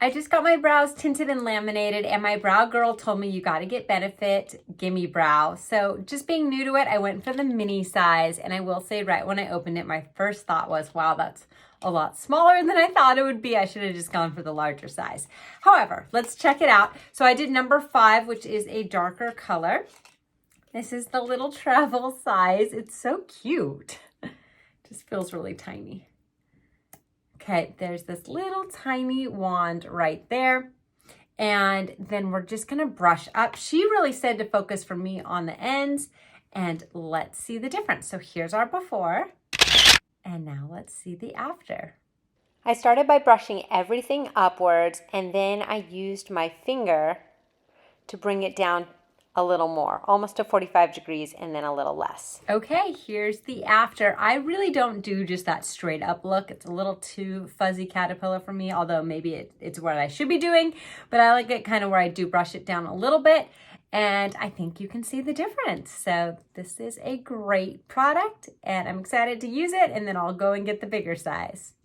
I just got my brows tinted and laminated, and my brow girl told me you got to get Benefit Gimme Brow. So just being new to it, I went for the mini size, and I will say right when I opened it, my first thought was, wow, that's a lot smaller than I thought it would be. I should have just gone for the larger size. However, let's check it out. So I did number 5, which is a darker color. This is the little travel size. It's so cute. Just feels really tiny. Okay, there's this little tiny wand right there. And then we're just gonna brush up. She really said to focus for me on the ends, and let's see the difference. So here's our before, and now let's see the after. I started by brushing everything upwards, and then I used my finger to bring it down a little more, almost to 45 degrees, and then a little less. Okay, here's the after. I really don't do just that straight up look. It's a little too fuzzy caterpillar for me, although maybe it's what I should be doing, but I like it kind of where I do brush it down a little bit, and I think you can see the difference. So this is a great product, and I'm excited to use it, and then I'll go and get the bigger size.